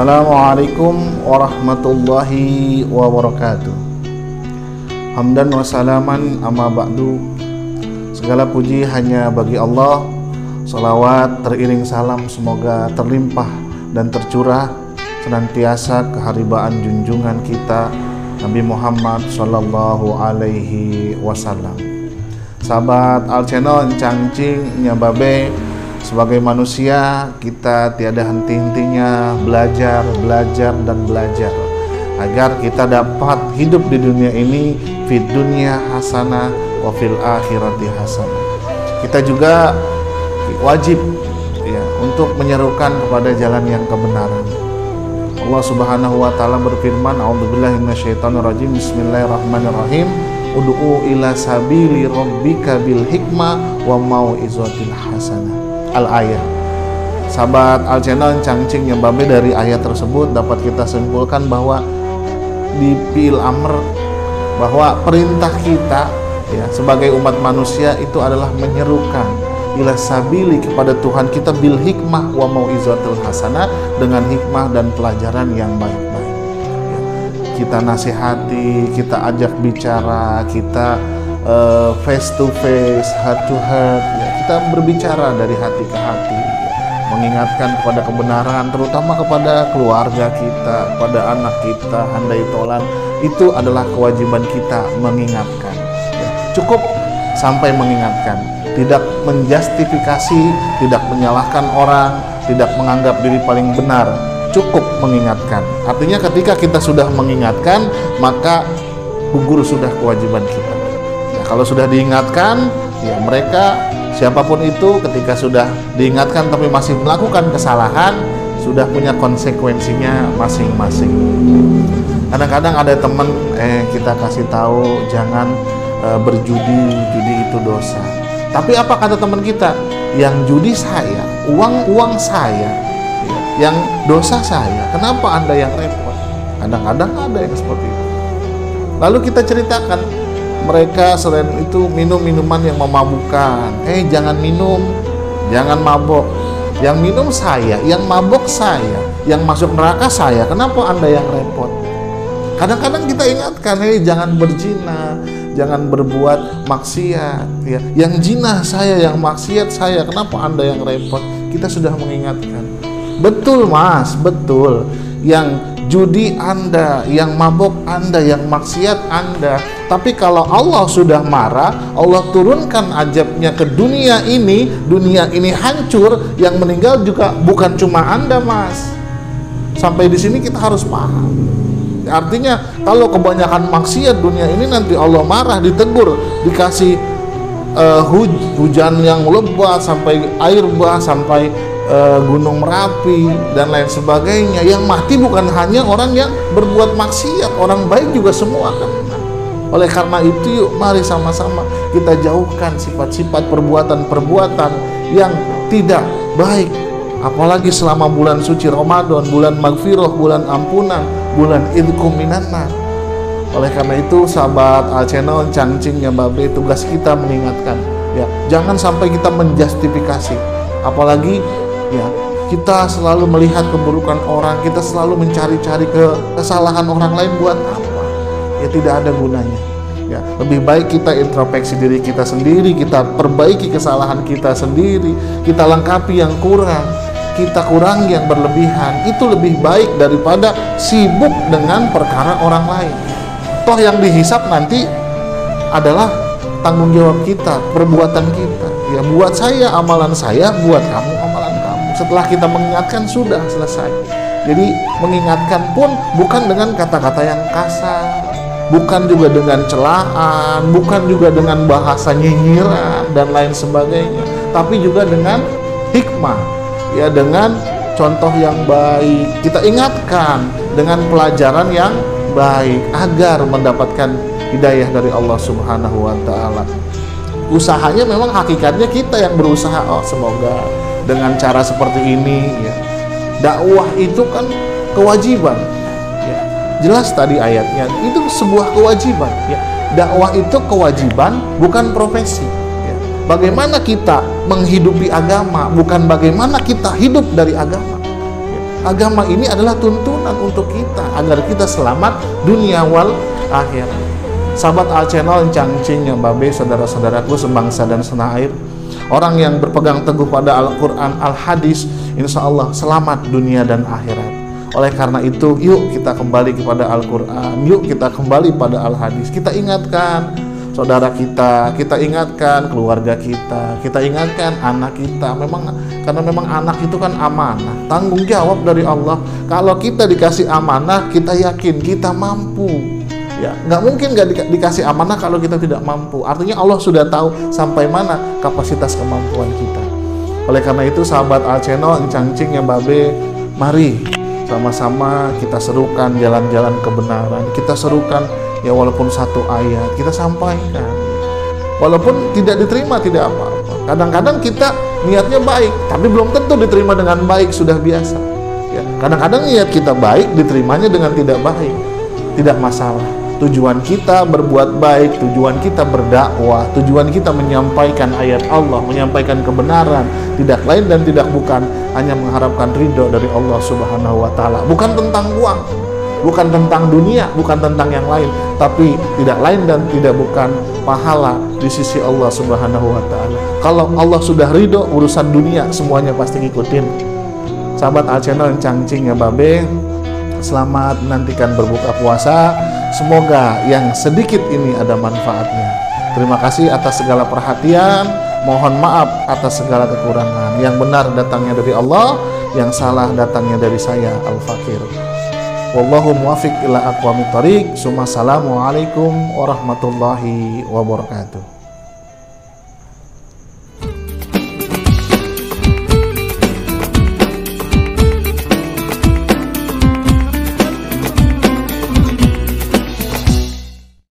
Assalamualaikum warahmatullahi wabarakatuh. Hamdan wa salaman amma ba'du. Segala puji hanya bagi Allah. Salawat teriring salam semoga terlimpah dan tercurah senantiasa keharibaan junjungan kita Nabi Muhammad sallallahu alaihi wasallam. Sahabat Al Channel Encangcing Nyababe, sebagai manusia kita tiada henti-hentinya belajar agar kita dapat hidup di dunia ini fid dunya hasanah wa fil akhirati hasanah. Kita juga wajib ya untuk menyerukan kepada jalan yang kebenaran. Allah Subhanahu wa taala berfirman, a'udzubillahi minasyaitonirrajim, bismillahirrahmanirrahim, ud'u ila sabili rabbika bil hikmah wa mau'izatil hasanah. Al-ayat. Sahabat Al Channel Encangcing Nyababe, dari ayat tersebut dapat kita simpulkan bahwa di fi'il amr, bahwa perintah kita ya sebagai umat manusia itu adalah menyerukan ila sabili kepada Tuhan kita bil hikmah wa mau'izatil hasanah, dengan hikmah dan pelajaran yang baik-baik ya. Kita nasihati, kita ajak bicara, kita face to face, heart to heart ya. Kita berbicara dari hati ke hati ya. Mengingatkan kepada kebenaran, terutama kepada keluarga kita, kepada anak kita, handai tolan. Itu adalah kewajiban kita, mengingatkan ya. Cukup sampai mengingatkan, tidak menjustifikasi, tidak menyalahkan orang, tidak menganggap diri paling benar, cukup mengingatkan. Artinya ketika kita sudah mengingatkan, maka gugur sudah kewajiban kita. Kalau sudah diingatkan, ya mereka siapapun itu ketika sudah diingatkan tapi masih melakukan kesalahan, sudah punya konsekuensinya masing-masing. Kadang-kadang ada teman kita kasih tahu jangan berjudi, judi itu dosa. Tapi apa kata teman kita? Yang judi saya, uang saya, ya. Yang dosa saya. Kenapa Anda yang repot? Kadang-kadang ada yang seperti itu. Lalu kita ceritakan, mereka selain itu minum minuman yang memabukkan. Jangan minum, jangan mabok. Yang minum saya, yang mabok saya, yang masuk neraka saya. Kenapa Anda yang repot? Kadang-kadang kita ingatkan, jangan berzina, jangan berbuat maksiat. Ya. Yang zina saya, yang maksiat saya. Kenapa Anda yang repot? Kita sudah mengingatkan. Betul Mas, betul. Yang judi Anda, yang mabok Anda, yang maksiat Anda. Tapi kalau Allah sudah marah, Allah turunkan azabnya ke dunia ini hancur, yang meninggal juga bukan cuma Anda Mas. Sampai di sini kita harus paham. Artinya kalau kebanyakan maksiat dunia ini nanti Allah marah, ditegur, dikasih hujan yang lebat sampai air bah, sampai gunung Merapi dan lain sebagainya. Yang mati bukan hanya orang yang berbuat maksiat, orang baik juga semua kan. Oleh karena itu yuk mari sama-sama kita jauhkan sifat-sifat perbuatan-perbuatan yang tidak baik. Apalagi selama bulan suci Ramadan, bulan magfirah, bulan ampunan, bulan idkum minannar. Oleh karena itu sahabat Al Channel Encangcing Nyababe, tugas kita mengingatkan ya, jangan sampai kita menjustifikasi. Apalagi ya, kita selalu melihat keburukan orang, kita selalu mencari-cari kesalahan orang lain. Buat apa? Ya tidak ada gunanya ya. Lebih baik kita introspeksi diri kita sendiri, kita perbaiki kesalahan kita sendiri, kita lengkapi yang kurang, kita kurangi yang berlebihan. Itu lebih baik daripada sibuk dengan perkara orang lain. Toh yang dihisap nanti adalah tanggung jawab kita, perbuatan kita ya. Buat saya amalan saya, buat kamu amalan kamu. Setelah kita mengingatkan sudah selesai. Jadi mengingatkan pun bukan dengan kata-kata yang kasar, bukan juga dengan celaan, bukan juga dengan bahasa nyinyiran dan lain sebagainya, tapi juga dengan hikmah ya, dengan contoh yang baik. Kita ingatkan dengan pelajaran yang baik agar mendapatkan hidayah dari Allah Subhanahu wa taala. Usahanya memang hakikatnya kita yang berusaha. Semoga dengan cara seperti ini ya. Dakwah itu kan kewajiban. Jelas tadi ayatnya, itu sebuah kewajiban ya. Dakwah itu kewajiban, bukan profesi ya. Bagaimana kita menghidupi agama, bukan bagaimana kita hidup dari agama ya. agama ini adalah tuntunan untuk kita agar kita selamat dunia wal akhirat. Sahabat Al Channel, cangcing yang babe, saudara-saudaraku sebangsa dan setanah air, orang yang berpegang teguh pada Al-Quran, Al-Hadis, insya Allah selamat dunia dan akhirat. Oleh karena itu, yuk kita kembali kepada Al-Quran, yuk kita kembali pada Al-Hadis. Kita ingatkan saudara kita ingatkan keluarga kita ingatkan anak kita. Karena memang anak itu kan amanah, tanggung jawab dari Allah. Kalau kita dikasih amanah, kita yakin kita mampu. Ya, nggak mungkin nggak dikasih amanah kalau kita tidak mampu. Artinya Allah sudah tahu sampai mana kapasitas kemampuan kita. Oleh karena itu, sahabat Al Channel, encangcing ya babe, mari sama-sama kita serukan jalan-jalan kebenaran. Kita serukan ya walaupun satu ayat kita sampaikan, walaupun tidak diterima tidak apa-apa. Kadang-kadang kita niatnya baik tapi belum tentu diterima dengan baik, sudah biasa ya. Kadang-kadang niat kita baik diterimanya dengan tidak baik, tidak masalah. Tujuan kita berbuat baik, tujuan kita berdakwah, tujuan kita menyampaikan ayat Allah, menyampaikan kebenaran, tidak lain dan tidak bukan hanya mengharapkan ridho dari Allah Subhanahu wa Ta'ala. Bukan tentang uang, bukan tentang dunia, bukan tentang yang lain, tapi tidak lain dan tidak bukan pahala di sisi Allah Subhanahu wa Ta'ala. Kalau Allah sudah ridho, urusan dunia semuanya pasti ngikutin. Sahabat Al Channel, cangcing ya babe, selamat menantikan berbuka puasa. Semoga yang sedikit ini ada manfaatnya. Terima kasih atas segala perhatian. Mohon maaf atas segala kekurangan. Yang benar datangnya dari Allah, yang salah datangnya dari saya, Al-Fakir. Wallahu muwafiq ila aqwamit thoriq. Assalamualaikum warahmatullahi wabarakatuh.